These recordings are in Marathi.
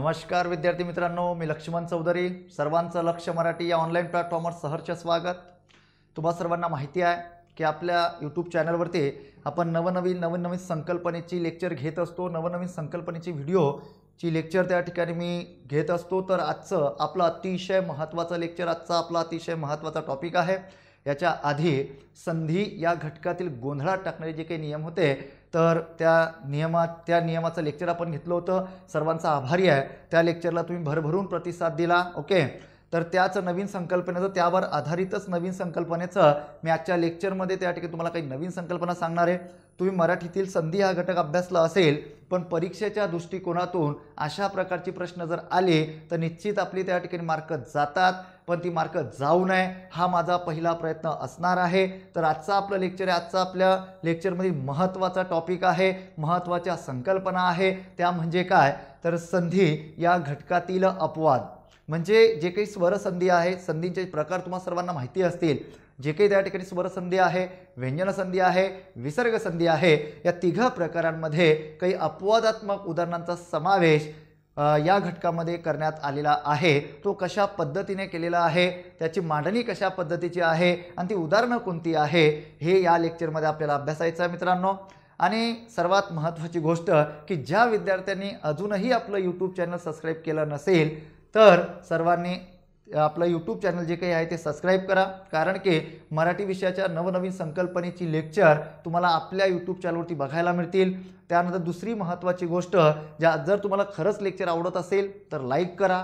नमस्कार विद्यार्थी मित्रांनो, मी लक्ष्मण चौधरी. सर्वांचं लक्ष मराठी या ऑनलाईन प्लॅटफॉर्मवर सहर्ष स्वागत. तुम्हा सर्वांना माहिती आहे की आपल्या यूट्यूब चॅनलवरती आपण नवनवीन संकल्पनेची लेक्चर घेत असतो. नवनवीन संकल्पनेची व्हिडिओची लेक्चर त्या ठिकाणी मी घेत असतो. तर आजचं आपलं अतिशय महत्त्वाचं लेक्चर, आजचा आपला अतिशय महत्त्वाचा टॉपिक आहे. याच्या आधी संधी या घटकातील गोंधळात टाकणारे जे काही नियम होते तर त्या नियमाचं लेक्चर आपण घेतलं होतं. सर्वांचा आभारी आहे. त्या लेक्चरला तुम्ही भरभरून प्रतिसाद दिला. ओके, तर त्याच नवीन संकल्पनेचं, त्यावर आधारितच नवीन संकल्पनेचं मी आजच्या लेक्चरमध्ये त्या ठिकाणी तुम्हाला काही नवीन संकल्पना सांगणार आहे. तुम्ही मराठीतील संधी हा घटक अभ्यासला असेल, पण परीक्षेच्या दृष्टिकोनातून अशा प्रकारचे प्रश्न जर आले तर निश्चित आपली त्या ठिकाणी मार्क जातात. पण ती मार्क जाऊ नये हा माझा पहिला प्रयत्न असणार आहे. तर आजचा आपलं लेक्चर आहे. आजचा आपल्या लेक्चरमध्ये महत्त्वाचा टॉपिक आहे, महत्त्वाच्या संकल्पना आहे. त्या म्हणजे काय, तर संधी या घटकातील अपवाद. म्हणजे जे काही स्वरसंधी आहे, संधींचे प्रकार तुम्हा सर्वांना माहिती असतील. जे काही त्या ठिकाणी स्वरसंधी आहे, व्यंजन संधी आहे, विसर्ग संधी आहे, या तिघा प्रकारांमध्ये काही अपवादात्मक उदाहरणांचा समावेश या घटकामध्ये करण्यात आलेला आहे. तो कशा पद्धतीने केलेला आहे, त्याची मांडणी कशा पद्धतीची आहे आणि ती उदाहरणं कोणती आहे, हे या लेक्चरमध्ये आपल्याला अभ्यासायचं आहे मित्रांनो. आणि सर्वात महत्त्वाची गोष्ट की ज्या विद्यार्थ्यांनी अजूनही आपलं यूट्यूब चॅनल सबस्क्राईब केलं नसेल तर सर्वांनी आपलं यूट्यूब चॅनल जे काही आहे ते सबस्क्राईब करा. कारण की मराठी विषयाच्या नवनवीन संकल्पनेची लेक्चर तुम्हाला आपल्या यूट्यूब चॅनलवरती बघायला मिळतील. त्यानंतर दुसरी महत्त्वाची गोष्ट, जर तुम्हाला खरंच लेक्चर आवडत असेल तर लाईक करा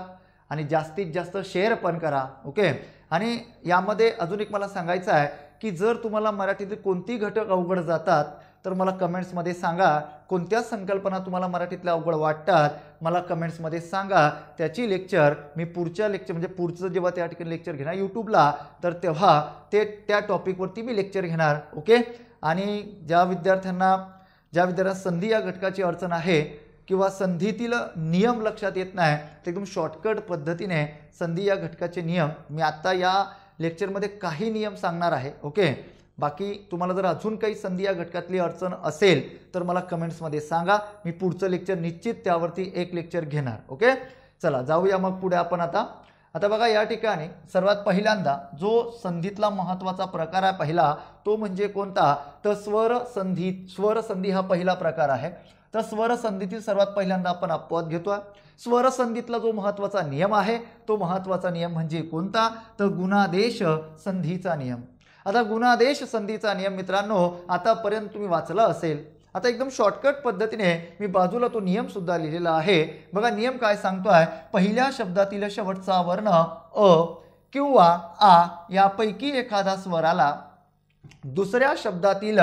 आणि जास्तीत जास्त शेअर पण करा. ओके, आणि यामध्ये अजून एक मला सांगायचं आहे की जर तुम्हाला मराठीतील कोणती घटक अवघड जातात तर मला कमेंट्समध्ये सांगा. कोणत्या संकल्पना तुम्हाला मराठीतल्या अवघड वाटतात मला कमेंट्समध्ये सांगा. त्याची लेक्चर मी पुढच्या लेक्चर म्हणजे पुढचं जेव्हा त्या ठिकाणी लेक्चर घेणार यूट्यूबला तर तेव्हा त्या टॉपिकवरती मी लेक्चर घेणार. ओके, आणि ज्या विद्यार्थ्यांना संधी या घटकाची अडचण आहे किंवा संधीतील नियम लक्षात येत नाही तर एकदम शॉर्टकट पद्धतीने संधी या घटकाचे नियम मी आता या लेक्चरमध्ये काही नियम सांगणार आहे. ओके, बाकी तुम्हाला जर अजून काही संधी या घटकातली अडचण असेल तर मला कमेंट्समध्ये सांगा. मी पुढचं लेक्चर निश्चित त्यावरती एक लेक्चर घेणार. ओके, चला जाऊया मग पुढे आपण. आता बघा, या ठिकाणी सर्वात पहिल्यांदा जो संधीतला महत्त्वाचा प्रकार आहे पहिला, तो म्हणजे कोणता, तर स्वरसंधी हा पहिला प्रकार आहे. तर स्वरसंधीतील सर्वात पहिल्यांदा आपण अपवाद घेतोय. स्वरसंधीतला जो महत्त्वाचा नियम आहे तो महत्त्वाचा नियम म्हणजे कोणता, तर गुणादेश संधीचा नियम. आता गुणादेश संधीचा नियम मित्रांनो आतापर्यंत तुम्ही वाचला असेल. आता एकदम शॉर्टकट पद्धतीने मी बाजूला तो नियम सुद्धा लिहिलेला आहे. बघा नियम काय सांगतोय, पहिल्या शब्दातील शेवटचा वर्ण अ किंवा आ यापैकी एखादा स्वर आला, दुसऱ्या शब्दातील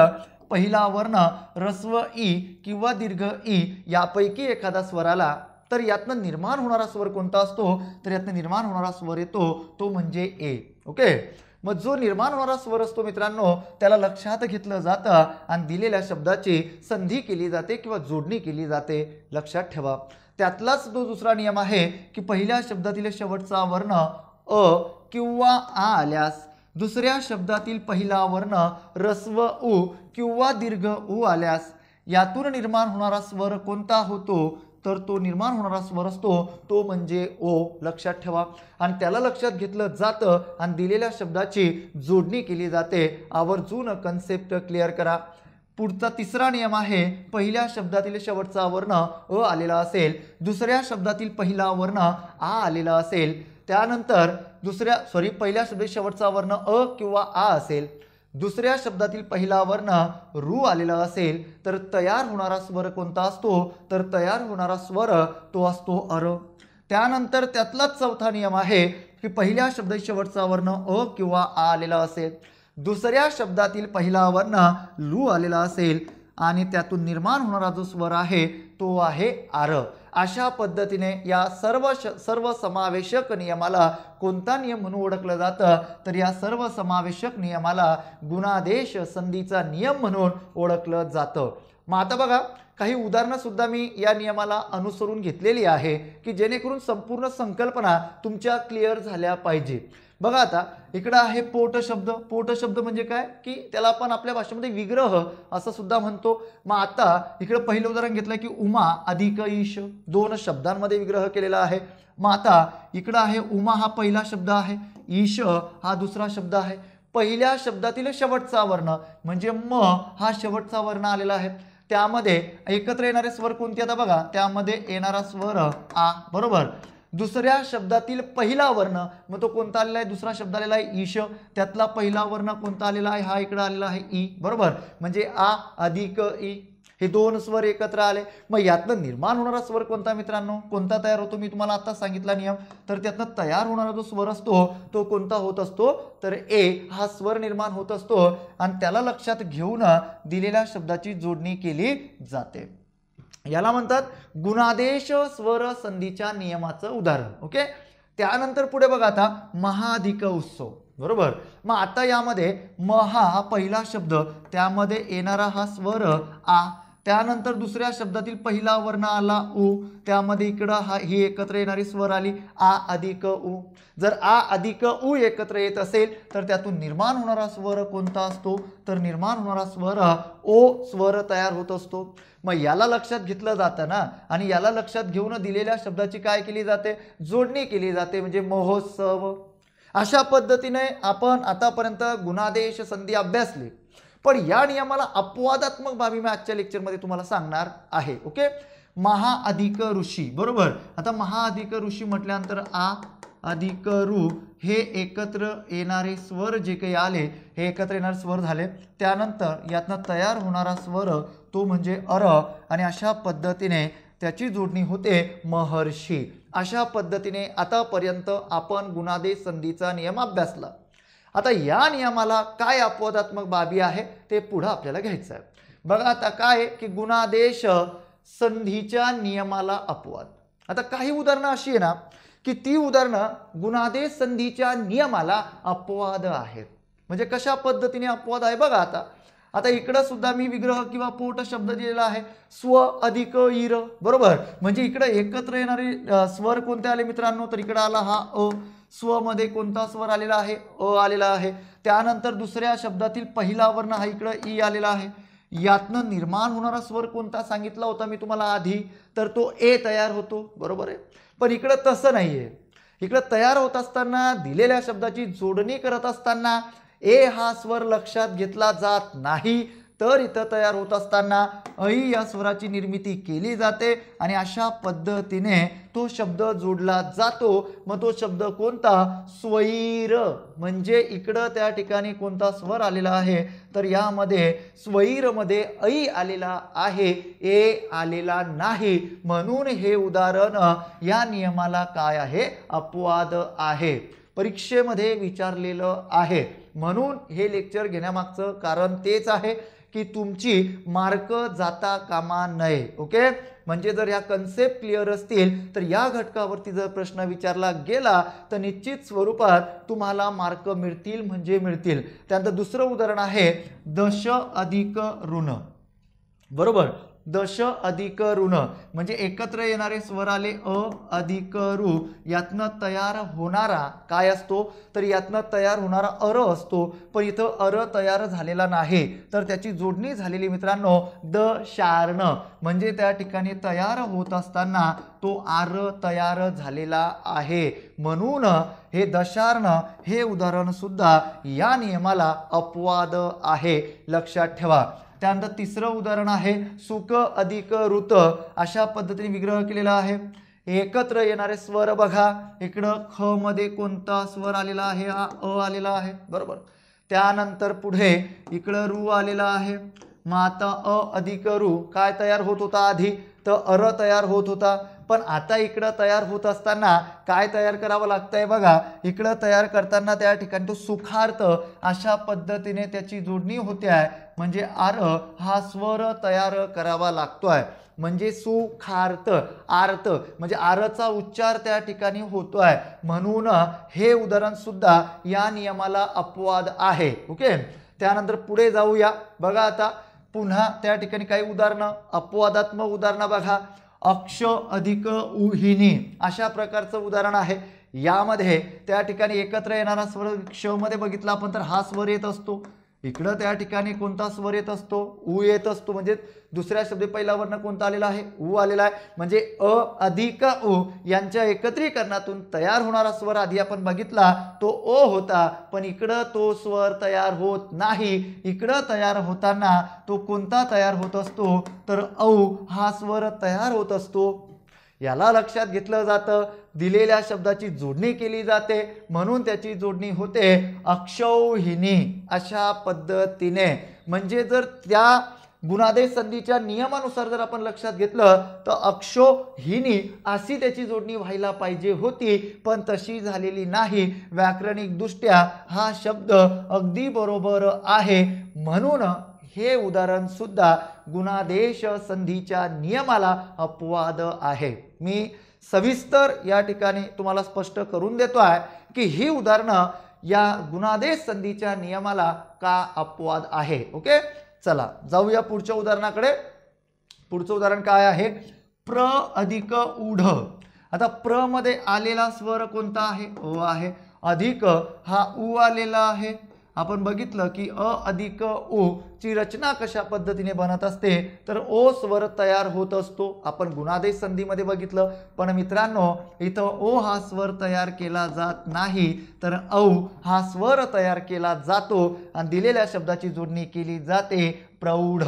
पहिला वर्ण ऱ्हस्व ई किंवा दीर्घ ई यापैकी एखादा स्वर आला तर यातनं निर्माण होणारा स्वर कोणता असतो, तर यातनं निर्माण होणारा स्वर येतो तो म्हणजे ए. ओके, मग जो निर्माण होणारा स्वर असतो मित्रांनो त्याला लक्षात घेतलं जातं आणि दिलेल्या शब्दाची संधी केली जाते किंवा जोडणी केली जाते. लक्षात ठेवा. त्यातलाच तो दुसरा नियम आहे की पहिल्या शब्दातील शेवटचा वर्ण अ किंवा आ आल्यास, दुसऱ्या शब्दातील पहिला वर्ण ऱ्हस्व उ किंवा दीर्घ उ आल्यास यातून निर्माण होणारा स्वर कोणता होतो, तर तो निर्माण होणारा स्वर असतो तो म्हणजे ओ. लक्षात ठेवा. आणि त्याला लक्षात घेतलं जातं आणि दिलेल्या शब्दाची जोडणी केली जाते. आवर्जून कन्सेप्ट क्लिअर करा. पुढचा तिसरा नियम आहे, पहिल्या शब्दातील शेवटचा वर्ण अ आलेला असेल, दुसऱ्या शब्दातील पहिला वर्ण आ आलेला असेल, त्यानंतर पहिल्या शब्दातील शेवटचा वर्ण अ किंवा आ असेल, दुसऱ्या शब्दातील पहिला वर्ण रू आलेला असेल तर तयार होणारा स्वर कोणता असतो, तर तयार होणारा स्वर तो असतो अर. त्यानंतर त्यातलाच चौथा नियम आहे की पहिल्या शब्दातील शेवटचा वर्ण अ किंवा आ आलेला असेल, दुसऱ्या शब्दातील पहिला वर्ण लू आलेला असेल आणि त्यातून निर्माण होणारा जो स्वर आहे तो आहे आर. अशा पद्धतीने या सर्व समावेशक नियमाला कोणता नियम म्हणून ओळखलं जातं, तर या सर्व समावेशक नियमाला गुणादेश संधीचा नियम म्हणून ओळखलं जातं. मग आता बघा, काही उदाहरणं सुद्धा मी या नियमाला अनुसरून घेतलेली आहे की जेणेकरून संपूर्ण संकल्पना तुमच्या क्लिअर झाल्या पाहिजे. बघा आता इकडं आहे पोट शब्द. पोट शब्द म्हणजे काय की त्याला आपण आपल्या भाषेमध्ये विग्रह असं सुद्धा म्हणतो. मग आता इकडं पहिलं उदाहरण घेतलं की उमा अधिक ईश, 2 शब्दांमध्ये विग्रह केलेला आहे. मग आता इकडं आहे उमा हा पहिला शब्द आहे, ईश हा दुसरा शब्द आहे. पहिल्या शब्दातील शेवटचा वर्ण म्हणजे म हा शेवटचा वर्ण आलेला आहे. त्यामध्ये एकत्र येणारे स्वर कोणते आता बघा, त्यामध्ये येणारा स्वर आ, बरोबर. दुसऱ्या शब्दातील पहिला वर्ण मग तो कोणता आलेला आहे, दुसरा शब्द आलेला आहे ईश, त्यातला पहिला वर्ण कोणता आलेला आहे, हा इकडे आलेला आहे ई, बरोबर. म्हणजे आ अधिक ई, हे 2 स्वर एकत्र आले. मग यातनं निर्माण होणारा स्वर कोणता मित्रांनो, कोणता तयार होतो, मी तुम्हाला आता सांगितला नियम. तर त्यातनं तयार होणारा जो स्वर असतो तो कोणता होत असतो, तर ए हा स्वर निर्माण होत असतो आणि त्याला लक्षात घेऊन दिलेल्या शब्दाची जोडणी केली जाते. याला म्हणतात गुणादेश स्वर संधीच्या नियमाचं उदाहरण. ओके. त्यानंतर पुढे बघा आता महाधिक उत्सव, बरोबर. मग आता यामध्ये महा हा पहिला शब्द, त्यामध्ये येणारा हा स्वर आ, त्यानंतर दुसऱ्या शब्दातील पहिला वर्ण आला उ, त्यामध्ये इकडं हा ही एकत्र येणारी स्वर आली आ अधिक उ. जर आ अधिक उ एकत्र येत असेल तर त्यातून निर्माण होणारा स्वर कोणता असतो, तर निर्माण होणारा स्वर ओ स्वर तयार होत असतो. मग याला लक्षात घेतलं जातं ना, आणि याला लक्षात घेऊन दिलेल्या शब्दाची काय केली जाते, जोडणी केली जाते, म्हणजे महोत्सव. अशा पद्धतीने आपण आतापर्यंत गुणादेश संधी अभ्यासली. पण या नियमाला अपवादात्मक बाबी मी आजच्या लेक्चरमध्ये तुम्हाला सांगणार आहे. ओके. महा अधिक ऋषी, बरोबर. आता महा अधिक ऋषी म्हटल्यानंतर आ अधिक ऋ हे एकत्र येणारे स्वर जे काही आले हे एकत्र येणारे स्वर झाले. त्यानंतर यातनं तयार होणारा स्वर तो म्हणजे अर, आणि अशा पद्धतीने त्याची जोडणी होते महर्षी. अशा पद्धतीने आतापर्यंत आपण गुणादेश संधीचा नियम अभ्यासला. आता या नियमाला काय अपवादात्मक बाबी आहे ते पुढे आपल्याला घ्यायचं आहे. बघा आता काय की गुणादेश संधीच्या नियमाला अपवाद. आता काही उदाहरणं अशी आहे ना की ती उदाहरणं गुणादेश संधीच्या नियमाला अपवाद आहेत. म्हणजे कशा पद्धतीने अपवाद आहे बघा. आता इकडं सुद्धा मी विग्रह किंवा पोट शब्द दिलेला आहे स्व अधिक इर, बरोबर. म्हणजे इकडे एकत्र येणारे स्वर कोणते आले मित्रांनो, तर इकडे आला हा अ. स्व मध्ये कोणता स्वर आलेला आहे, अ आलेला आहे. त्यानंतर दुसऱ्या शब्दातील पहिला वर्ण हा इकडे ई आलेला आहे. यातनं निर्माण होणारा स्वर कोणता सांगितला होता मी तुम्हाला आधी, तर तो ए तयार होतो, बरोबर आहे. पण इकडे तसं नाहीये. इकडे तयार होत असताना दिलेल्या शब्दाची जोडणी करत असताना ए हा स्वर लक्षात घेतला जात नाही, तर इथं तयार होत असताना ऐ या स्वराची निर्मिती केली जाते आणि अशा पद्धतीने तो शब्द जोडला जातो. मग तो शब्द कोणता, स्वैर. म्हणजे इकडं त्या ठिकाणी कोणता स्वर आलेला आहे, तर यामध्ये स्वैर मध्ये ऐ आलेला आहे, ए आलेला नाही. म्हणून हे उदाहरण या नियमाला काय आहे, अपवाद आहे. परीक्षेमध्ये विचारलेलं आहे. म्हणून हे लेक्चर घेण्यामागचं कारण तेच आहे की तुमची मार्क जाता कामा नये. ओके. म्हणजे जर ह्या कन्सेप्ट क्लिअर असतील तर या घटकावरती जर प्रश्न विचारला गेला तर निश्चित स्वरूपात तुम्हाला मार्क मिळतील म्हणजे मिळतील. त्यानंतर दुसरं उदाहरण आहे दश अधिक ऋण, बरोबर. दश अधिक ऋण म्हणजे एकत्र येणारे स्वर आले अ अधिक ऋ. यातनं तयार होणारा काय असतो, तर यातनं तयार होणारा अर असतो. पण इथं अर तयार झालेला नाही, तर त्याची जोडणी झालेली मित्रांनो दशार्ण. म्हणजे त्या ठिकाणी तयार होत असताना तो आर तयार झालेला आहे. म्हणून हे दशार्ण हे उदाहरण सुद्धा या नियमाला अपवाद आहे, लक्षात ठेवा. त्यानंतर तिसरं उदाहरण आहे सुक अधिक ऋत. अशा पद्धतीने विग्रह केलेला आहे. एकत्र येणारे स्वर बघा, इकडं ख मध्ये कोणता स्वर आलेला आहे, हा अ आलेला आहे, बरोबर. त्यानंतर पुढे इकडं रू आलेला आहे. मग आता अ अधिक रू काय तयार होत होता आधी, तर अर तयार होत होता. पण आता इकडं तयार होत असताना काय तयार करावं लागतंय बघा, इकडं तयार करताना त्या ठिकाणी तो सुखार्थ अशा पद्धतीने त्याची जोडणी होते आहे. म्हणजे आर हा स्वर तयार करावा लागतोय. म्हणजे सुखार्थ, आर्त म्हणजे आरचा उच्चार त्या ठिकाणी होतोय. म्हणून हे उदाहरण सुद्धा या नियमाला अपवाद आहे. ओके. त्यानंतर पुढे जाऊया. बघा आता पुन्हा त्या ठिकाणी काही उदाहरणं, अपवादात्मक उदाहरणं बघा. अक्ष अधिक उहिनी अशा प्रकारचं उदाहरण आहे. यामध्ये त्या ठिकाणी एकत्र येणारा स्वर क्ष मध्ये बघितला आपण तर हा स्वर येत असतो, इकडं त्या ठिकाणी कोणता स्वर येत असतो, उ येत असतो, म्हणजे दुसऱ्या शब्द पहिला वर्ण कोणता आलेला आहे, उ आलेला आहे, म्हणजे अ अधिक उ यांच्या एकत्रीकरणातून तयार होणारा स्वर आधी आपण बघितला तो ओ होता, पण इकडं तो स्वर तयार होत नाही, इकडं तयार होताना तो कोणता तयार होत असतो तर औ हा स्वर तयार होत असतो। याला लक्षात घेतलं जातं, दिलेल्या शब्दाची जोडणी केली जाते म्हणून त्याची जोडणी होते अक्षौहिणी अशा पद्धतीने। म्हणजे जर त्या गुणादेश संधीच्या नियमानुसार जर आपण लक्षात घेतलं तर अक्षौहिणी अशी त्याची जोडणी व्हायला पाहिजे होती, पण तशी झालेली नाही। व्याकरणिक दृष्ट्या हा शब्द अगदी बरोबर आहे, म्हणून हे उदाहरण सुद्धा गुणादेश संधीच्या नियमाला अपवाद आहे। मी सविस्तर या ठिकाणी तुम्हाला स्पष्ट करून देतो आहे की ही उदाहरणं या गुणादेश संधीच्या नियमाला का अपवाद आहे। ओके, चला जाऊया पुढच्या उदाहरणाकडे। पुढचं उदाहरण काय आहे, प्र अधिक ऊढ। आता प्र मध्ये आलेला स्वर कोणता आहे, अ आहे, अधिक हा उ आलेला आहे। आपण बघितलं की अ अधिक ओ ची रचना कशा पद्धतीने बनत असते तर ओ स्वर तयार होत असतो, आपण गुणादेश संधीमध्ये बघितलं। पण मित्रांनो इथं ओ हा स्वर तयार केला जात नाही तर औ हा स्वर तयार केला जातो आणि दिलेल्या शब्दाची जोडणी केली जाते प्रौढ,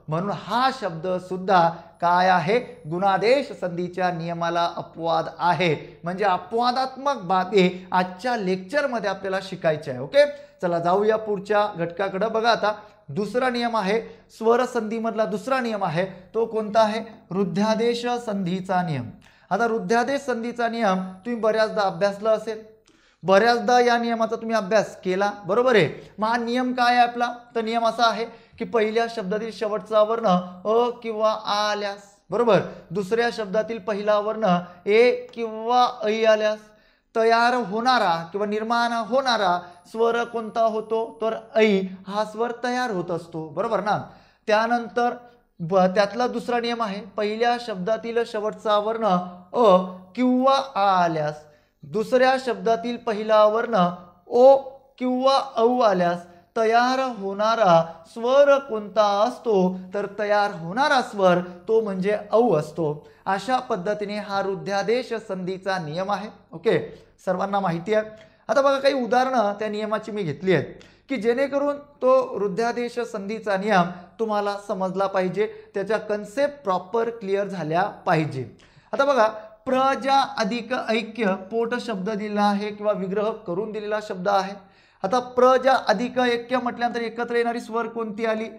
म्हणून हा शब्द सुद्धा काय आहे, गुणादेश संधीच्या नियमाला अपवाद आहे। म्हणजे अपवादात्मक बाबी आजच्या लेक्चरमध्ये आपल्याला शिकायच्या आहे। ओके, चला जाऊया पुढच्या घटकाकडे। बघा आता दुसरा नियम आहे स्वर संधी मधला दुसरा नियम आहे तो कोणता आहे, रुद्धादेश संधीचा नियम। आता रुद्धादेश संधीचा नियम तुम्ही बऱ्याचदा अभ्यासला असेल, बऱ्याचदा या नियमाचा तुम्ही अभ्यास केला, बरोबर आहे। मग हा नियम काय आहे आपला, तर नियम असा आहे की पहिल्या शब्दातील शेवटचा वर्ण अ किंवा आ आल्यास, बरोबर, दुसऱ्या शब्दातील पहिला वर्ण ए किंवा ऐ आल्यास तयार होणारा किंवा निर्माण होणारा स्वर कोणता होतो तर ऐ हा स्वर तयार होत असतो, बरोबर ना। त्यानंतर त्यातला दुसरा नियम आहे पहिल्या शब्दातील शेवटचा वर्ण अ किंवा आ आल्यास दुसऱ्या शब्दातील पहिला वर्ण ओ किंवा औ आल्यास तयार होणारा स्वर कोणता असतो तर तयार होणारा स्वर तो म्हणजे औ असतो। अशा पद्धतीने हा रुद्धादेश संधीचा नियम आहे। ओके, सर्वांना माहिती आहे। आता बघा काही उदाहरणं त्या नियमाची मी घेतली आहेत की जेणेकरून तो रुद्धादेश संधीचा नियम तुम्हाला समजला पाहिजे, त्याच्या कन्सेप्ट प्रॉपर क्लिअर झाल्या पाहिजे। आता बघा प्रजा अधिक ऐक्य पोट शब्द दिला आहे किंवा विग्रह करून दिलेला शब्द आहे। आता प्रजा अधिक ऐक्य म्हटल्यानंतर एकत्र येणारी स्वर कोणती आली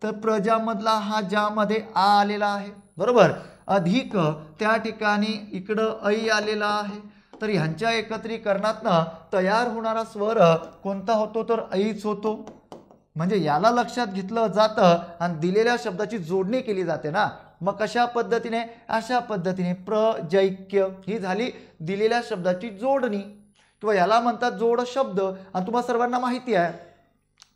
तर प्रजामधला हा ज्यामध्ये आ आलेला आहे, बरोबर, अधिक त्या ठिकाणी इकडं ऐ आलेला आहे, तर ह्यांच्या एकत्रीकरणातनं तयार होणारा स्वर कोणता होतो तर ऐच होतो। म्हणजे याला लक्षात घेतलं जातं आणि दिलेल्या शब्दाची जोडणी केली जाते ना। मग कशा पद्धतीने, अशा पद्धतीने प्रजैक्य ही झाली दिलेल्या शब्दाची जोडणी किंवा याला म्हणतात जोड शब्द। आणि तुम्हाला सर्वांना माहिती आहे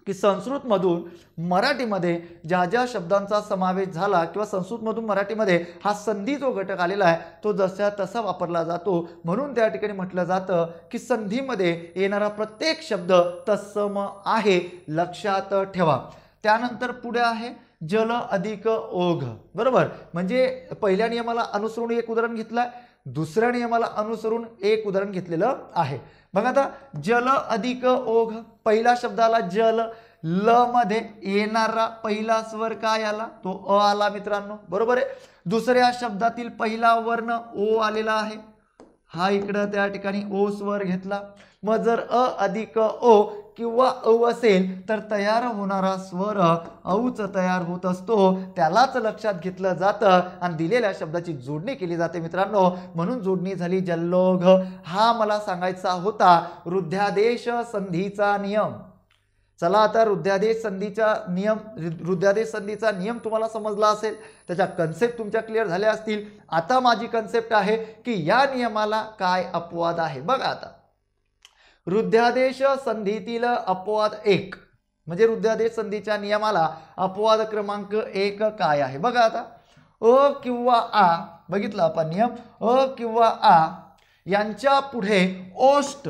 की संस्कृत मधून मराठीमध्ये ज्या ज्या शब्दांचा समावेश झाला किंवा संस्कृत मधून मराठीमध्ये हा संधी जो घटक आलेला आहे तो जसा तसा वापरला जातो, म्हणून त्या ठिकाणी म्हटलं जातं की संधीमध्ये येणारा प्रत्येक शब्द तत्सम आहे, लक्षात ठेवा। त्यानंतर पुढे आहे जल अधिक ओघ, बरोबर, म्हणजे पहिल्या नियमाला अनुसरून एक उदाहरण घेतलंय, दुसऱ्या नियमाला अनुसरून एक उदाहरण घेतलेलं आहे। बघा आता जल अधिक ओघ, पहिला शब्दाला जल, ल मध्ये येणारा पहिला स्वर काय आला तो अ आला मित्रांनो, बरोबर आहे। दुसऱ्या शब्दातील पहिला वर्ण ओ आलेला आहे, हा इकडं त्या ठिकाणी ओ स्वर घेतला। मग जर अ अधिक ओ किंवा औ असेल तर तयार होणारा स्वर औच तयार होत असतो, त्यालाच लक्षात घेतलं जातं आणि दिलेल्या शब्दाची जोडणी केली जाते मित्रांनो, म्हणून जोडणी झाली जल्लोघ। हा मला सांगायचा होता रुद्धादेश संधीचा नियम। चला आता रुद्धादेश संधीचा नियम तुम्हाला समजला असेल, त्याच्या कन्सेप्ट तुमच्या क्लिअर झाल्या असतील। आता माझी कन्सेप्ट आहे की या नियमाला काय अपवाद आहे। बघा आता रुद्धादेश संधीतील अपवाद 1 म्हणजे रुद्धादेश संधीच्या नियमाला अपवाद क्रमांक 1 काय आहे। बघा आता अ किंवा आ, बघितलं आपण नियम, अ किंवा आ यांच्या पुढे ओष्ट,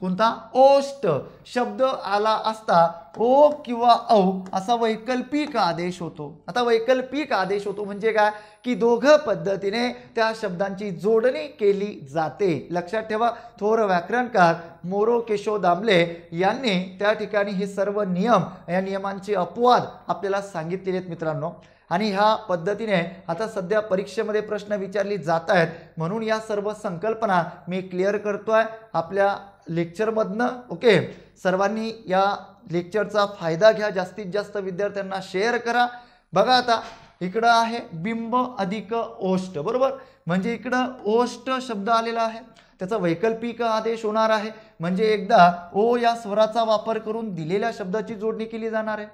कोणता ओष्ट शब्द आला असता ओ किंवा औ असा वैकल्पिक आदेश होतो. आता वैकल्पिक आदेश होतो म्हणजे काय की दोघं पद्धतीने त्या शब्दांची जोडणी केली जाते. लक्षात ठेवा, थोर व्याकरणकार मोरो केशव दामले यांनी त्या ठिकाणी हे सर्व नियम, या नियमांचे अपवाद आपल्याला सांगितलेले आहेत मित्रांनो. आणि ह्या पद्धतीने आता सध्या परीक्षेमध्ये प्रश्न विचारले जात आहेत, म्हणून या सर्व संकल्पना मी क्लिअर करतोय आपल्या लेक्चरमधनं. ओके, सर्वांनी या लेक्चरचा फायदा घ्या, जास्तीत जास्त विद्यार्थ्यांना शेअर करा. बघा आता इकडं आहे बिंब अधिक ओष्ट, बरोबर, म्हणजे इकडं ओष्ट शब्द आलेला आहे, त्याचा वैकल्पिक आदेश होणार आहे. म्हणजे एकदा ओ या स्वराचा वापर करून दिलेल्या शब्दाची जोडणी केली जाणार आहे.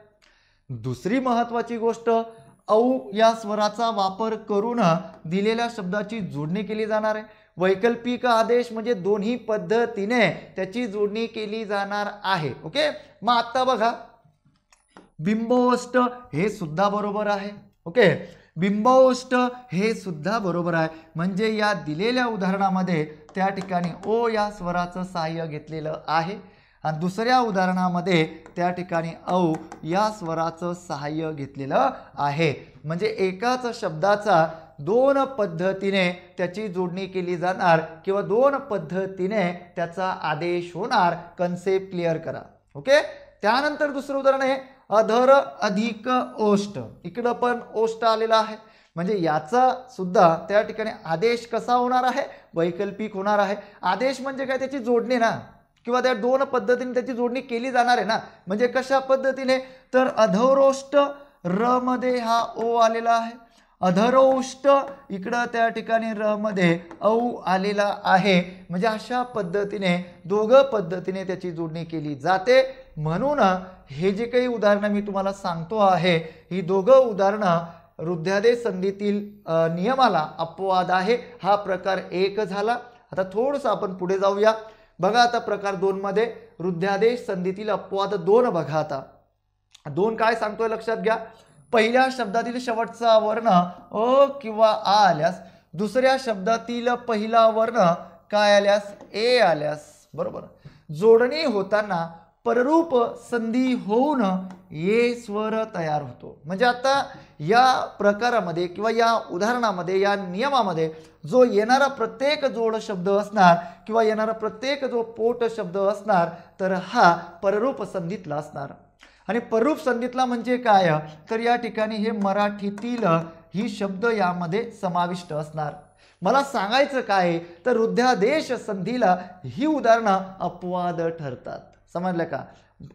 दुसरी महत्वाची गोष्ट, औ या स्वराचा वापर करून दिलेल्या शब्दाची जोडणी केली जाणार आहे. वैकल्पिक आदेश म्हणजे दोन्ही पद्धतीने त्याची जोडणी केली जाणार आहे. ओके, मग आता बघा बिंबोष्ट हे सुद्धा बरोबर आहे. ओके, बिंबोष्ट हे सुद्धा बरोबर आहे. म्हणजे या दिलेल्या उदाहरणामध्ये त्या ठिकाणी ओ या स्वराचं सहाय्य घेतलेलं आहे आणि दुसऱ्या उदाहरणामध्ये त्या ठिकाणी औ या स्वराचं सहाय्य घेतलेलं आहे. म्हणजे एकाच शब्दाचा दोन पद्धतीने त्याची जोडणी केली जाणार किंवा दोन पद्धतीने त्याचा आदेश होणार. कन्सेप्ट क्लिअर करा. ओके, त्यानंतर दुसरं उदाहरण आहे अधर अधिक ओष्ट. इकडं पण ओष्ट आलेला आहे, म्हणजे याचा सुद्धा त्या ठिकाणी आदेश कसा होणार आहे, वैकल्पिक होणार आहे. आदेश म्हणजे काय, त्याची जोडणी ना, किंवा त्या दोन पद्धतीने त्याची जोडणी केली जाणार आहे ना. म्हणजे कशा पद्धतीने, तर अधरोष्ट र मध्ये हा ओ आलेला आहे, अधरोष्ट इकडं त्या ठिकाणी र मध्ये औ आलेला आहे. म्हणजे अशा पद्धतीने दोघं पद्धतीने त्याची जोडणी केली जाते. म्हणून हे जे काही उदाहरणं मी तुम्हाला सांगतो आहे, ही दोघं उदाहरणं रुद्धादेश संधीतील नियमाला अपवाद आहे. हा प्रकार एक झाला. आता थोडंसं आपण पुढे जाऊया. बघा आता प्रकार 2 मध्ये रुद्धादेश संधीतील अपवाद 2 बघा. आता 2 काय सांगतोय लक्षात घ्या. पहिल्या शब्दातील शेवटचा वर्ण अ किंवा आ आल्यास, दुसऱ्या शब्दातील पहिला वर्ण काय आल्यास, ए आल्यास, बरोबर, जोडणी होताना पररूप संधी होऊन ये स्वर तयार होतो. म्हणजे आता या प्रकारामध्ये किंवा या उदाहरणामध्ये, या नियमामध्ये जो येणारा प्रत्येक जोड शब्द असणार किंवा येणारा प्रत्येक जो पोट शब्द असणार, तर हा पररूप संधीतला असणार. आणि पररूप संधीतला म्हणजे काय, तर या ठिकाणी हे मराठीतील ही शब्द यामध्ये समाविष्ट असणार. मला सांगायचं काय, तर रुद्धादेश संधीला ही उदाहरणं अपवाद ठरतात. समजलं का,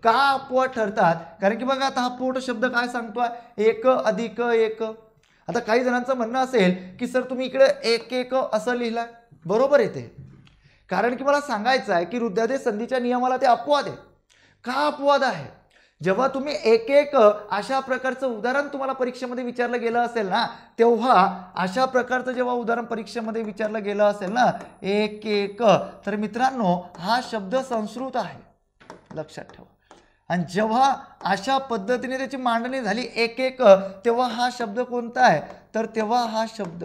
का अपवाद ठरतात, कारण की बघा आता हा पोट शब्द काय सांगतोय, एक अधिक एक. आता काही जणांचं म्हणणं असेल की सर तुम्ही इकडे एक एक असं लिहिलंय, बरोबर आहे ते, कारण की मला सांगायचं आहे की रुद्धादेश संधीच्या नियमाला ते अपवाद आहे. का अपवाद आहे, जेव्हा तुम्ही एक एक अशा प्रकारचं उदाहरण तुम्हाला परीक्षेमध्ये विचारलं गेलं असेल ना, तेव्हा अशा प्रकारचं जेव्हा उदाहरण परीक्षेमध्ये विचारलं गेलं असेल ना, एक एक, तर मित्रांनो हा शब्द संस्कृत आहे, लक्षात ठेवा. आणि जेव्हा अशा पद्धतीने त्याची मांडणी झाली एक एक, तेव्हा हा शब्द कोणता आहे, तर तेव्हा हा शब्द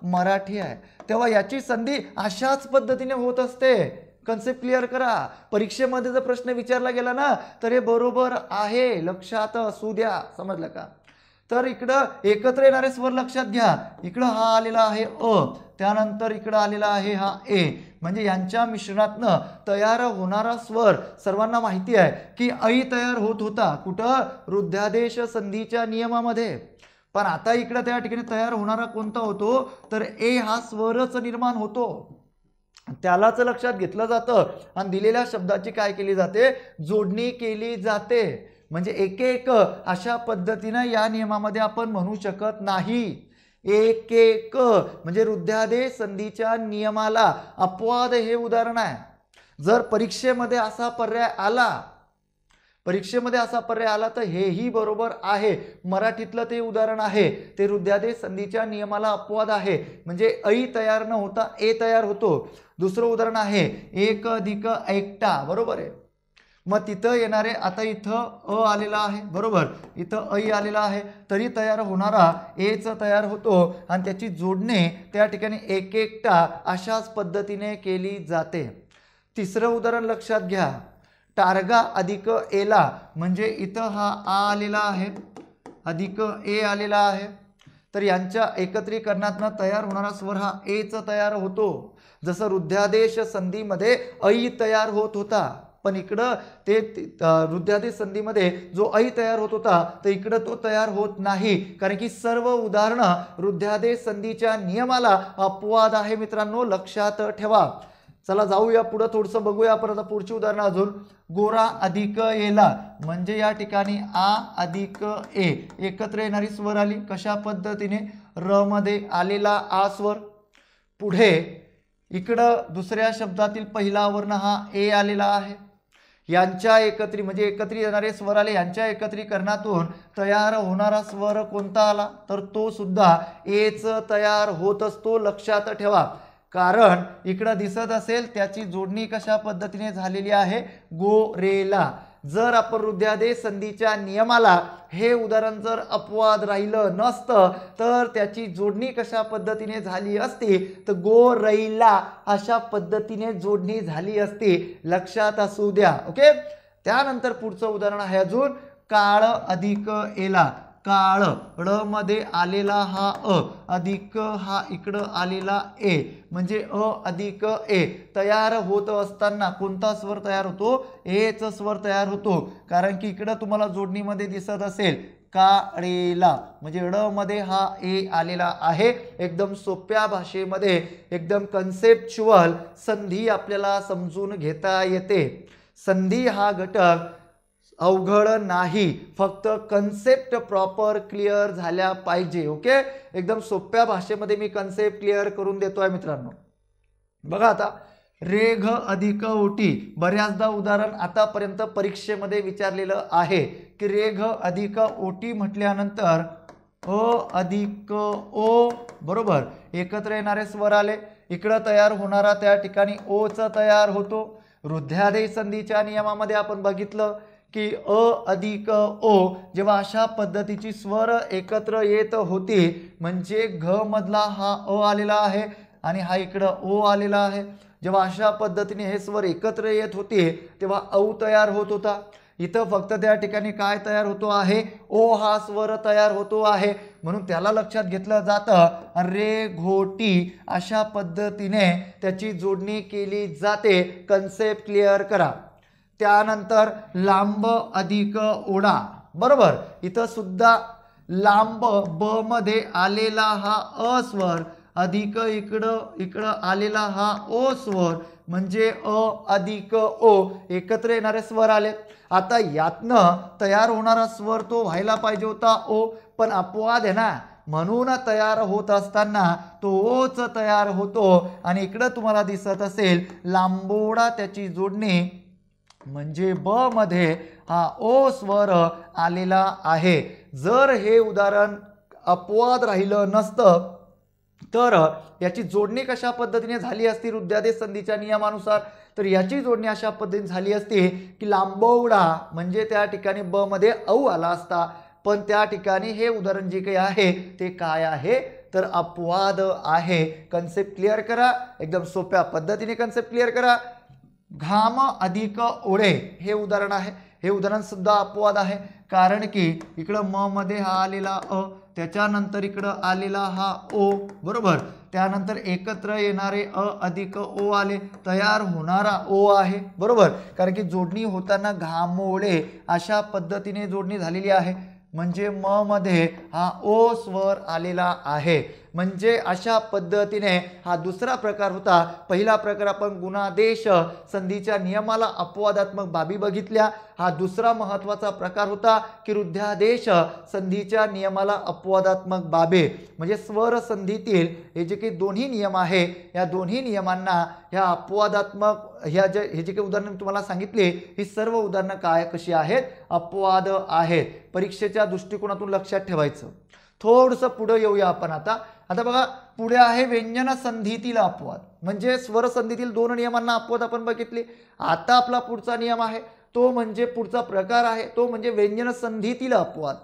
मराठी आहे. तेव्हा याची संधी अशाच पद्धतीने होत असते. कन्सेप्ट क्लिअर करा. परीक्षेमध्ये जर प्रश्न विचारला गेला ना, तर हे बरोबर आहे, लक्षात असू द्या. समजलं का. तर इकडं एकत्र येणारे स्वर लक्षात घ्या. इकडं हा आलेला आहे अ, त्यानंतर इकडं आलेला आहे हा ए. म्हणजे यांच्या मिश्रणातनं तयार होणारा स्वर सर्वांना माहिती आहे की ऐ तयार होत होता कुठं, रुद्धादेश संधीच्या नियमामध्ये. पण आता इकडं त्या ठिकाणी तयार होणारा कोणता होतो, तर ए हा स्वरच निर्माण होतो, त्यालाच लक्षात घेतलं जातं आणि दिलेल्या शब्दाची काय केली जाते, जोडणी केली जाते. म्हणजे एक एक अशा पद्धतीनं या नियमामध्ये आपण म्हणू शकत नाही. एक एक म्हणजे रुद्धादेश संधीच्या नियमाला अपवाद हे उदाहरण आहे. जर परीक्षेमध्ये असा पर्याय आला तर हेही बरोबर आहे. मराठीतलं ते उदाहरण आहे, ते रुद्धादेश संधीच्या नियमाला अपवाद आहे. म्हणजे ऐ तयार न होता ए तयार होतो. दुसरं उदाहरण आहे एक अधिक एकटा, बरोबर आहे. मग तिथं येणारे आता इथं अ आलेला आहे बरोबर, इथं ऐ आलेला आहे, तरी तयार होणारा एच तयार होतो आणि त्याची जोडणी त्या ठिकाणी एक एकटा अशाच पद्धतीने केली जाते. तिसरं उदाहरण लक्षात घ्या. टारगा अधिक एला म्हणजे इथं हा आ आलेला आहे अधिक ए आलेला आहे, तर यांच्या एकत्रीकरणातनं तयार होणारा स्वर हा एच तयार होतो. जसं रुद्धादेश संधीमध्ये ऐ तयार होत होता, पण इकडं ते रुद्धादेश संधीमध्ये जो ऐ तयार होत होता तर इकडं तो तयार होत नाही, कारण की सर्व उदाहरणं रुद्धादेश संधीच्या नियमाला अपवाद आहे मित्रांनो, लक्षात ठेवा. चला जाऊया पुढे थोडंसं बघूया आपण आता पुढची उदाहरणं अजून. गोरा अधिक एला म्हणजे या ठिकाणी आ अधिक ए एकत्र येणारी स्वर आली, कशा पद्धतीने र मध्ये आलेला आ स्वर, पुढे इकडं दुसऱ्या शब्दातील पहिला वर्ण हा ए आलेला आहे, यांच्या एकत्री म्हणजे एकत्री येणारे स्वर आले, यांच्या एकत्रीकरणातून तयार होणारा स्वर कोणता आला तर तो सुद्धा एच तयार होत असतो, लक्षात ठेवा. कारण इकडं दिसत असेल त्याची जोडणी कशा पद्धतीने झालेली आहे गोरेला. जर आपण रुद्धादेश संधीच्या नियमाला हे उदाहरण जर अपवाद राहिलं नसतं तर त्याची जोडणी कशा पद्धतीने झाली असती तर गोरैला अशा पद्धतीने जोडणी झाली असती, लक्षात असू द्या. ओके. त्यानंतर पुढचं उदाहरण आहे अजून काळ अधिक एला. काळ ळ मध्ये आलेला हा अ अधिक हा इकडं आलेला ए म्हणजे अ अधिक ए तयार होत असताना कोणता स्वर तयार होतो एच स्वर तयार होतो, कारण की इकडं तुम्हाला जोडणीमध्ये दिसत असेल काळेला म्हणजे ळ मध्ये हा ए आलेला आहे. एकदम सोप्या भाषेमध्ये एकदम कन्सेप्च्युअल संधी आपल्याला समजून घेता येते. संधी हा घटक अवघड नाही, फक्त कन्सेप्ट प्रॉपर क्लिअर झाल्या पाहिजे. ओके. एकदम सोप्या भाषेमध्ये मी कन्सेप्ट क्लिअर करून देतोय मित्रांनो. बघा आता रेघ अधिक ओटी, बऱ्याचदा उदाहरण आतापर्यंत परीक्षेमध्ये विचारलेलं आहे की रेघ अधिक ओटी म्हटल्यानंतर अ अधिक ओ बरोबर एकत्र येणारे स्वर आले, इकडं तयार होणारा त्या ठिकाणी ओच तयार होतो. रुद्धादेश संधीच्या नियमामध्ये आपण बघितलं की अ अधिक ओ जेव्हा अशा पद्धतीची स्वर एकत्र येत होती म्हणजे घ मधला हा अ आलेला आहे आणि हा इकडं ओ आलेला आहे, जेव्हा अशा पद्धतीने हे स्वर एकत्र येत होते तेव्हा औ तयार होत होता. इथं फक्त त्या ठिकाणी काय तयार होतो आहे ओ हा स्वर तयार होतो आहे, म्हणून त्याला लक्षात घेतलं जातं रे घोटी अशा पद्धतीने त्याची जोडणी केली जाते. कन्सेप्ट क्लिअर करा. त्यानंतर लांब अधिक ओढा बरोबर, इथं सुद्धा लांब ब मध्ये आलेला हा अ स्वर अधिक इकडं आलेला हा ओ स्वर म्हणजे अ अधिक ओ एकत्र येणारे स्वर आले. आता यातनं तयार होणारा स्वर तो व्हायला पाहिजे होता ओ, पण अपवाद आहे ना, म्हणून तयार होत असताना तो ओच तयार होतो आणि इकडं तुम्हाला दिसत असेल लांबोडा त्याची जोडणी म्हणजे ब मध्ये हा ओ स्वर आलेला आहे. जर हे उदाहरण अपवाद राहिलं नसतं तर याची जोडणी कशा पद्धतीने झाली असती रुद्धादेश संधीच्या नियमानुसार तर याची जोडणी अशा पद्धतीने झाली असती की लांबवडा म्हणजे त्या ठिकाणी ब मध्ये औ आला असता, पण त्या ठिकाणी हे उदाहरण जे काही आहे ते काय आहे तर अपवाद आहे. कन्सेप्ट क्लिअर करा, एकदम सोप्या पद्धतीने कन्सेप्ट क्लिअर करा. घाम अधिक ओढे हे उदाहरण आहे, हे उदाहरण सुद्धा अपवाद आहे, कारण की इकडं म मध्ये हा आलेला अ त्याच्यानंतर इकडं आलेला हा ओ बरोबर, त्यानंतर एकत्र येणारे अ अधिक ओ आले, तयार होणारा ओ आहे बरोबर, कारण की जोडणी होताना घामोळे अशा पद्धतीने जोडणी झालेली आहे म्हणजे म मध्ये हा ओ स्वर आलेला आहे. म्हणजे अशा पद्धतीने हा दुसरा प्रकार होता. पहिला प्रकार आपण गुणादेश संधीच्या नियमाला अपवादात्मक बाबी बघितल्या. हा दुसरा महत्त्वाचा प्रकार होता की रुद्धादेश संधीच्या नियमाला अपवादात्मक बाबी म्हणजे स्वर संधीतील हे जे काही दोन्ही नियम आहे या दोन्ही नियमांना ह्या अपवादात्मक हे जे काही उदाहरणं तुम्हाला सांगितले ही सर्व उदाहरणं काय कशी आहेत अपवाद आहेत. परीक्षेच्या दृष्टिकोनातून लक्षात ठेवायचं. थोडंसं पुढे येऊया आपण आता बघा पुढे आहे व्यंजन संधीतील अपवाद म्हणजे स्वर संधीतील दोन नियमांना अपवाद आपण बघितले. आता आपला पुढचा नियम आहे तो म्हणजे पुढचा प्रकार आहे तो म्हणजे व्यंजन संधीतील अपवाद.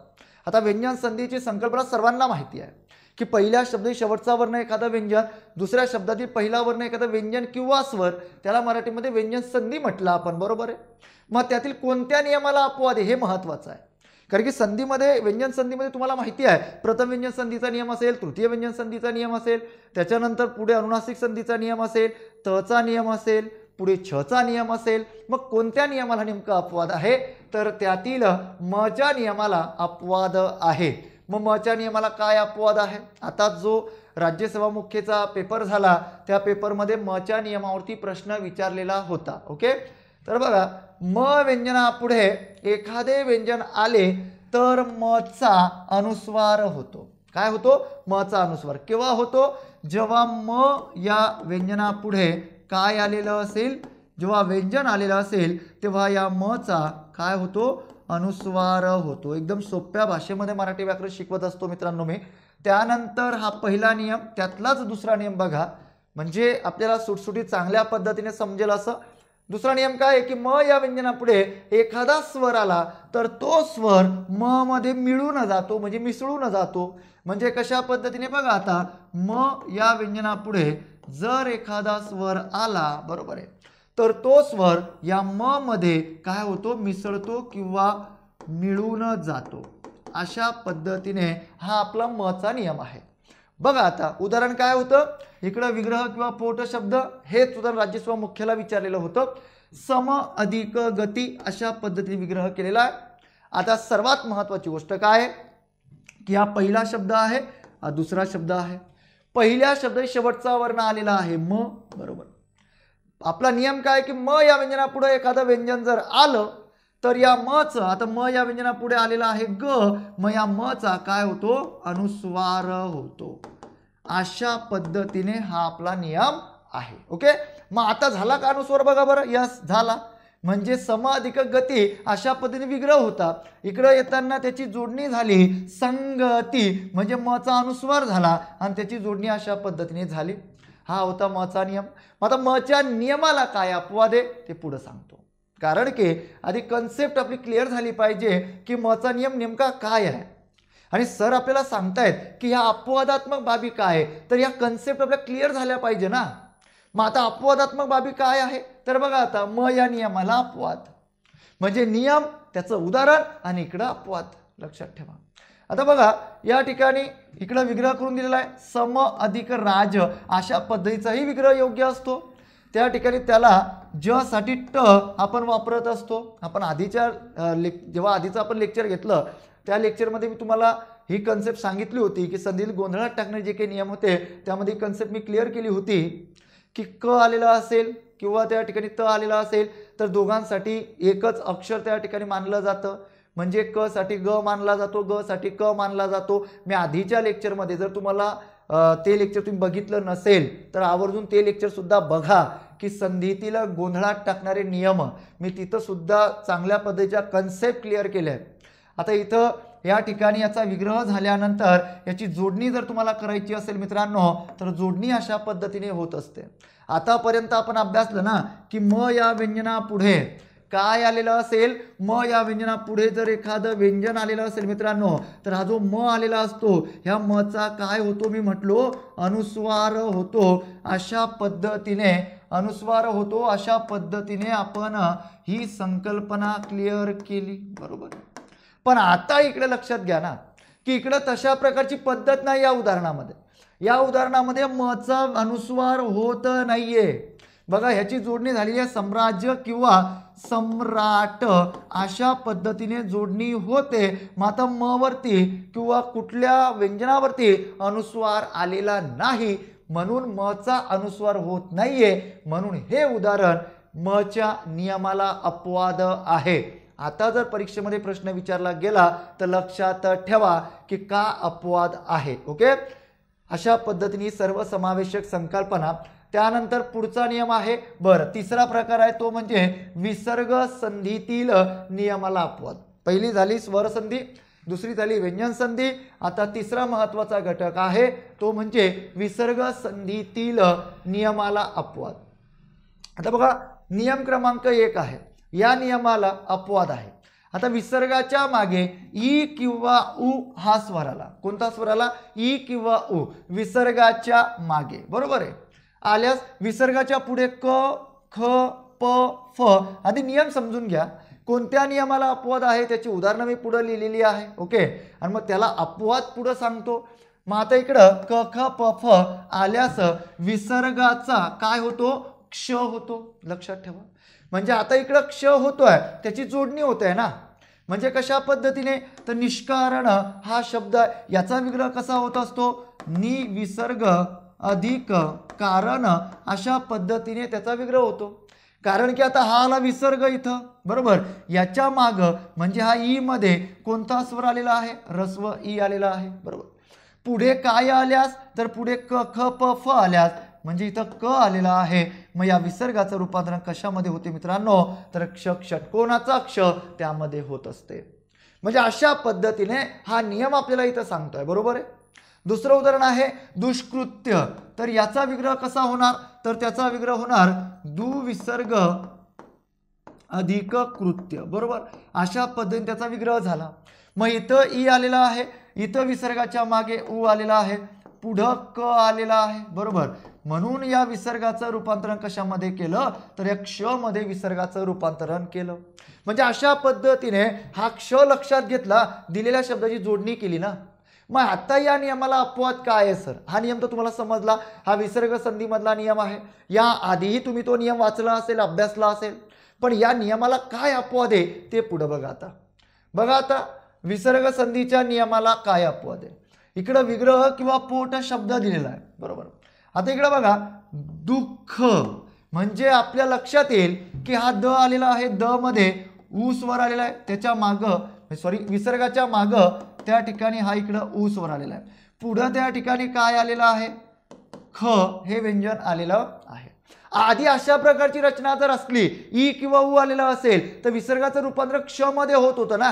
आता व्यंजन संधीची संकल्पना सर्वांना माहिती आहे की पहिल्या शब्दातील शेवटचा वर्ण एखादा व्यंजन, दुसऱ्या शब्दातील पहिला वर्ण एखादा व्यंजन किंवा स्वर, त्याला मराठीमध्ये व्यंजन संधी म्हटलं आपण, बरोबर आहे. मग त्यातील कोणत्या नियमाला अपवाद आहे हे महत्त्वाचं आहे. कारण की संधीमध्ये, व्यंजन संधीमध्ये तुम्हाला माहिती आहे प्रथम व्यंजन संधीचा नियम असेल, तृतीय व्यंजन संधीचा नियम असेल, त्याच्यानंतर पुढे अनुनासिक संधीचा नियम असेल, तचा नियम असेल, पुढे छचा नियम असेल. मग कोणत्या नियमाला नेमका अपवाद आहे तर त्यातील मच्या नियमाला अपवाद आहे. मग मच्या नियमाला काय अपवाद आहे? आता जो राज्यसेवा मुख्यचा पेपर झाला त्या पेपरमध्ये मच्या नियमावरती प्रश्न विचारलेला होता. ओके, तर बघा, म व्यंजनापुढे एखादे व्यंजन आले तर मचा अनुस्वार होतो. काय होतो? मचा अनुस्वार. केव्हा होतो? जेव्हा म या व्यंजनापुढे काय आलेलं असेल, जेव्हा व्यंजन आलेलं असेल तेव्हा या मचा काय होतो? अनुस्वार होतो. एकदम सोप्या भाषेमध्ये मराठी व्याकरण शिकवत असतो मित्रांनो मी. त्यानंतर हा पहिला नियम, त्यातलाच दुसरा नियम बघा, म्हणजे आपल्याला सुटसुटीत चांगल्या पद्धतीने समजेल असं. दुसरा नियम काय आहे की म या व्यंजनापुढे एखादा स्वर आला तर तो स्वर म मध्ये मिळून जातो, म्हणजे मिसळून जातो. म्हणजे कशा पद्धतीने बघा, आता म या व्यंजनापुढे जर एखादा स्वर आला, बरोबर आहे, तर तो स्वर या म मध्ये काय होतो? मिसळतो किंवा मिळून जातो. अशा पद्धतीने हा आपला मचा नियम आहे. बघा आता उदाहरण काय होतं, इकडं विग्रह किंवा पोट शब्द, हेच उदाहरण राज्यसेवा मुख्याला विचारलेलं होतं. सम अधिक गती अशा पद्धतीने विग्रह केलेला आहे. आता सर्वात महत्वाची गोष्ट काय आहे की हा पहिला शब्द आहे, हा दुसरा शब्द आहे. पहिल्या शब्दात शेवटचा वर्ण आलेला आहे म, बरोबर. आपला नियम काय की म या व्यंजनापुढे एखादं व्यंजन जर आलं तर या मच, आता म या व्यंजनापुढे आलेला आहे ग, मग या मचा काय होतो? अनुस्वार होतो. अशा पद्धतीने हा आपला नियम आहे. ओके, मग आता झाला का अनुस्वार? बघा बरं, यस झाला. म्हणजे सम अधिक गती अशा पद्धतीने विग्रह होता. इकडे येताना त्याची जोडणी झाली संगती, म्हणजे मचा अनुस्वार झाला आणि त्याची जोडणी अशा पद्धतीने झाली. हा होता मचा नियम. आता मच्या नियमाला काय अपवाद आहे ते पुढे सांगतो, कारण की आधी कन्सेप्ट आपली क्लिअर झाली पाहिजे की मचा नियम नेमका काय आहे. आणि सर आपल्याला सांगतायत की ह्या अपवादात्मक बाबी काय आहे, तर या कन्सेप्ट आपल्या क्लिअर झाल्या पाहिजे ना. मग आता अपवादात्मक बाबी काय आहे तर बघा, आता म या नियमाला अपवाद, म्हणजे नियम, त्याचं उदाहरण आणि इकडं अपवाद, लक्षात ठेवा. आता बघा या ठिकाणी इकडं विग्रह करून दिलेला आहे सम अधिक राज, अशा पद्धतीचाही विग्रह योग्य असतो. त्या ठिकाणी त्याला ज साठी ट आपण वापरत असतो. आपण आधीच्या जेव्हा आधीचं आपण लेक्चर घेतलं त्या लेक्चरमध्ये मी तुम्हाला ही कन्सेप्ट सांगितली होती की संधीत गोंधळात टाकणे जे काही नियम होते त्यामध्ये कन्सेप्ट मी क्लिअर केली होती की क आलेला असेल किंवा त्या ठिकाणी त आलेला असेल तर दोघांसाठी एकच अक्षर त्या ठिकाणी मानलं जातं, म्हणजे क साठी ग मानला जातो, ग साठी क मानला जातो. मी आधीच्या लेक्चरमध्ये, जर तुम्हाला ते लेक्चर तुम्ही बघितलं नसेल तर आवर्जून ते लेक्चर सुद्धा बघा की संधीतील गोंधळात टाकणारे नियम, मी तिथं सुद्धा चांगल्या पद्धतीच्या कन्सेप्ट क्लिअर केल्या आहेत. आता इथं या ठिकाणी याचा विग्रह झाल्यानंतर याची जोडणी जर तुम्हाला करायची असेल मित्रांनो तर जोडणी अशा पद्धतीने होत असते. आतापर्यंत आपण अभ्यासलं ना की म या व्यंजनापुढे काय आलेलं असेल, म या व्यंजनापुढे जर एखादं व्यंजन आलेलं असेल मित्रांनो तर हा जो म आलेला असतो ह्या मचा काय होतो? मी म्हटलो अनुस्वार होतो. अशा पद्धतीने अनुस्वार होतो. अशा पद्धतीने आपण ही संकल्पना क्लिअर केली, बरोबर. पण आता इकडे लक्षात घ्या ना की इकडे तशा प्रकारची पद्धत नाही या उदाहरणामध्ये. या उदाहरणामध्ये मचा अनुस्वार होत नाहीये. बघा ह्याची जोडणी झालेली आहे सम्राज्य किंवा सम्राट, अशा पद्धतीने जोडणी होते. मात्र म वरती किंवा कुठल्या व्यंजनावरती अनुस्वार आलेला नाही, म्हणून मचा अनुस्वार होत नाहीये, म्हणून हे उदाहरण मच्या नियमाला अपवाद आहे. आता जर परीक्षेमध्ये प्रश्न विचारला गेला तर लक्षात ठेवा की का अपवाद आहे. ओके, अशा पद्धतीने सर्वसमावेशक संकल्पना. त्यानंतर पुढचा नियम आहे, बरं, तिसरा प्रकार आहे तो म्हणजे विसर्ग संधीतील नियमाला अपवाद. पहिली झाली स्वर संधी, दुसरी झाली व्यंजन संधी. आता तिसरा महत्वाचा घटक आहे तो म्हणजे विसर्ग संधीतील नियमाला अपवाद. आता बघा नियम क्रमांक 1 आहे या नियमाला अपवाद आहे. आता विसर्गाच्या मागे ई किंवा उ हा स्वर आला. कोणता स्वर आला? ई किंवा उ. विसर्गाच्या मागे, बरोबर आहे. आल्यास विसर्गाच्या पुढे क, ख, प, फ आदी नियम समजून घ्या. कोणत्या नियमाला अपवाद आहे त्याची उदाहरणं मी पुढे लिहिलेली आहे. ओके, आणि मग त्याला अपवाद पुढे सांगतो. मग आता इकडं क, ख, प, फ आल्यास विसर्गाचा काय होतो? क्ष होतो. लक्षात ठेवा. म्हणजे आता इकडं क्ष होतोय, त्याची जोडणी होत आहे ना. म्हणजे कशा पद्धतीने? तर निष्कारण हा शब्द याचा विग्रह कसा होत असतो? नि विसर्ग अधिक कारण अशा पद्धतीने त्याचा विग्रह होतो. कारण की आता हा आला विसर्ग इथं, बरोबर. याच्या माग म्हणजे हा ई मध्ये कोणता स्वर आलेला आहे? ऱ्हस्व ई आलेला आहे, बरोबर. पुढे काय आल्यास? तर पुढे क, ख, प, फ आल्यास म्हणजे इथं क आलेला आहे. मग या विसर्गाचं रूपांतरण कशामध्ये होते मित्रांनो? तर क्ष, षटकोनाचा क्ष त्यामध्ये होत असते. म्हणजे अशा पद्धतीने हा नियम आपल्याला इथं सांगतोय, बरोबर आहे. दुसरं उदाहरण आहे दुष्कृत्य. तर याचा विग्रह कसा होणार? तर त्याचा विग्रह होणार दुविसर्ग अधिक कृत्य, बरोबर. अशा पद्धतीने त्याचा विग्रह झाला. मग इथं ई आलेला आहे, इथं विसर्गाच्या मागे उ आलेला आहे, पुढं क आलेला आहे, बरोबर. म्हणून या विसर्गाचं रूपांतरण कशामध्ये केलं? तर या क्ष मध्ये विसर्गाचं रूपांतरण केलं. म्हणजे अशा पद्धतीने हा क्ष लक्षात घेतला, दिलेल्या शब्दाची जोडणी केली ना. मग आता या नियमाला अपवाद काय आहे सर? हा नियम तर तुम्हाला समजला, हा विसर्ग संधी मधला नियम आहे. या आधीही तुम्ही तो नियम वाचला असेल, अभ्यासला असेल. पण या नियमाला काय अपवाद आहे ते पुढे बघा. आता बघा, आता विसर्ग संधीच्या नियमाला काय अपवाद आहे? इकडं विग्रह किंवा पोट शब्द दिलेला आहे, बरोबर. आता इकडे बघा, दुःख म्हणजे आपल्या लक्षात येईल की हा द आलेला आहे, द मध्ये उ स्वर आलेला आहे, त्याच्या माग विसर्गाच्या माग त्या ठिकाणी हा इकडं उ स्वर आलेला आहे. पुढं त्या ठिकाणी काय आलेलं आहे? ख हे व्यंजन आलेलं आहे. आधी अशा प्रकारची रचना जर असली, ई किंवा उ आलेला असेल तर विसर्गाचं रूपांतर क्ष मध्ये होत होतं ना.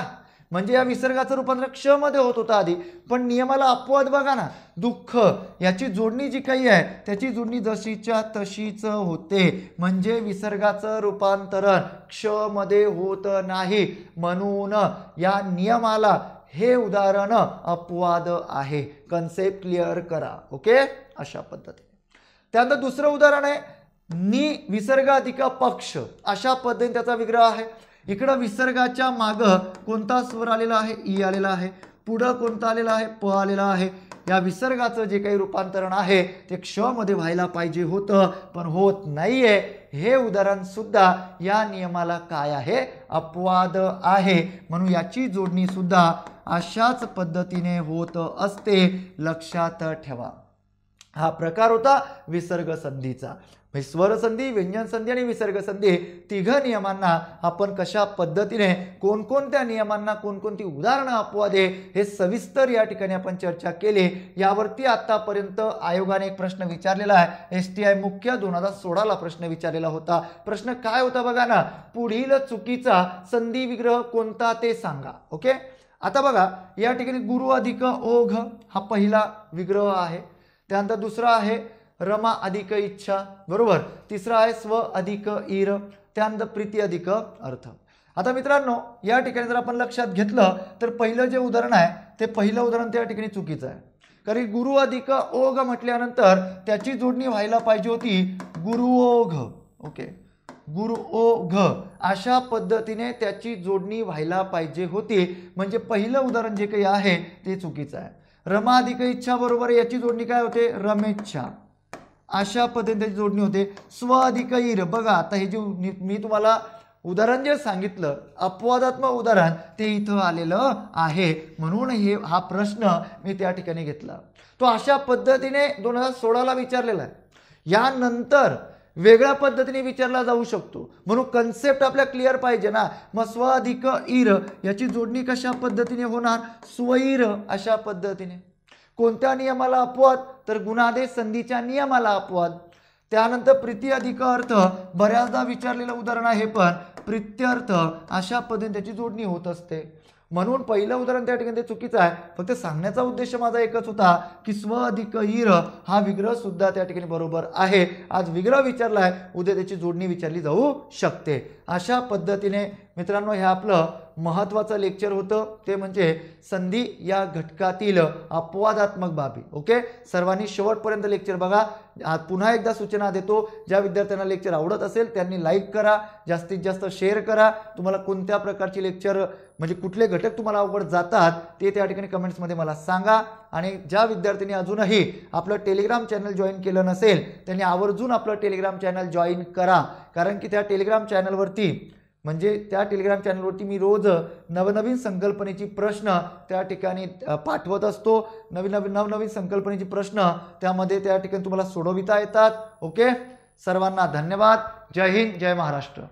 म्हणजे या विसर्गाचं रूपांतर क्ष मध्ये होत होतं आधी. पण नियमाला अपवाद बघा ना, दुःख याची जोडणी जी काही आहे त्याची जोडणी जशीच्या तशीच होते. म्हणजे विसर्गाचं रूपांतरण क्ष मध्ये होत नाही. म्हणून या नियमाला हे उदाहरण अपवाद आहे. कन्सेप्ट क्लिअर करा. ओके, अशा पद्धतीने. त्यानंतर दुसरं उदाहरण आहे नि विसर्ग अधिक पक्ष. अशा पद्धतीने त्याचा विग्रह आहे. इकडं विसर्गाच्या माग कोणता स्वर आलेला आहे? ई आलेला आहे. पुढं कोणता आलेला आहे? प आलेला आहे. या विसर्गाचं जे काही रूपांतरण आहे ते क्ष मध्ये व्हायला पाहिजे होतं, पण होत नाहीये. हे उदाहरण सुद्धा या नियमाला काय आहे? अपवाद आहे. म्हणून याची जोडणी सुद्धा अशाच पद्धतीने होत असते. लक्षात ठेवा. हा प्रकार होता विसर्ग संधीचा. स्वर संधी, व्यंजन संधी आणि विसर्ग संधी तिघ नियमांना आपण कशा पद्धतीने, कोणकोणत्या नियमांना कोणकोणती उदाहरणं अपवाद आहे हे सविस्तर या ठिकाणी आपण चर्चा केली. यावरती आतापर्यंत आयोगाने एक प्रश्न विचारलेला आहे. STI मुख्य 2016 ला प्रश्न विचारलेला होता. प्रश्न काय होता बघा ना, पुढील चुकीचा संधी विग्रह कोणता ते सांगा. ओके, आता बघा या ठिकाणी गुरु अधिक ओघ हा पहिला विग्रह आहे. त्यानंतर दुसरा आहे रमा अधिक इच्छा, बरोबर. तिसरा आहे स्व अधिक ईर. त्यानंतर प्रीती अधिक अर्थ. आता मित्रांनो या ठिकाणी जर आपण लक्षात घेतलं तर पहिलं जे उदाहरण आहे ते पहिलं उदाहरण त्या ठिकाणी चुकीचं आहे. कारण गुरु अधिक ओघ म्हटल्यानंतर त्याची जोडणी व्हायला पाहिजे होती गुरु ओघ. ओके, गुरु ओघ अशा पद्धतीने त्याची जोडणी व्हायला पाहिजे होती. म्हणजे पहिलं उदाहरण जे काही आहे ते चुकीचं आहे. रमा अधिक इच्छा बरोबर याची जोडणी काय होते? रमेच्छा. अशा पद्धतीने त्याची जोडणी होते. स्व अधिक ईर. बघा आता हे जे मी तुम्हाला उदाहरण जे सांगितलं अपवादात्मक उदाहरण ते इथं आलेलं आहे. म्हणून हा प्रश्न मी त्या ठिकाणी घेतला. तो अशा पद्धतीने 2016 ला विचारलेला आहे. यानंतर वेगळ्या पद्धतीने विचारला जाऊ शकतो. म्हणून कन्सेप्ट आपल्या क्लिअर पाहिजे ना. मग स्व अधिक ईर याची जोडणी कशा पद्धतीने होणार? स्वईर अशा पद्धतीने. कोणत्या नियमाला अपवाद? तर गुणादेश संधीच्या नियमाला अपवाद. त्यानंतर प्रीती अधिक अर्थ बऱ्याचदा विचारलेलं उदाहरण आहे, पण प्रीत्यर्थ अशा पद्धतीने त्याची जोडणी होत असते. म्हणून पहिलं उदाहरण त्या ठिकाणी ते चुकीचं आहे. फक्त सांगण्याचा उद्देश माझा एकच होता की स्व अधिक ईर हा विग्रह सुद्धा त्या ठिकाणी बरोबर आहे. आज विग्रह विचारलाय, उद्या त्याची जोडणी विचारली जाऊ शकते. अशा पद्धतीने मित्रांनो हे आपलं महत्त्वाचं लेक्चर होतं, ते म्हणजे संधी या घटकातील अपवादात्मक बाबी. ओके, सर्वांनी शेवटपर्यंत लेक्चर बघा. आज पुन्हा एकदा सूचना देतो, ज्या विद्यार्थ्यांना लेक्चर आवडत असेल त्यांनी लाईक करा, जास्तीत जास्त शेअर करा. तुम्हाला कोणत्या प्रकारची लेक्चर म्हणजे कुठले घटक तुम्हाला अवघड जातात ते त्या ठिकाणी कमेंट्समध्ये मला सांगा. आणि ज्या विद्यार्थ्यांनी अजूनही आपलं टेलिग्राम चॅनल जॉईन केलं नसेल त्यांनी आवर्जून आपलं टेलिग्राम चॅनल जॉईन करा. कारण की त्या टेलिग्राम चॅनलवरती मी रोज नवनवीन संकल्पनेची प्रश्न त्या ठिकाणी पाठवत असतो. नवनवीन संकल्पनेची प्रश्न त्यामध्ये त्या ठिकाणी तुम्हाला सोडविता येतात. ओके, सर्वांना धन्यवाद. जय हिंद, जय महाराष्ट्र.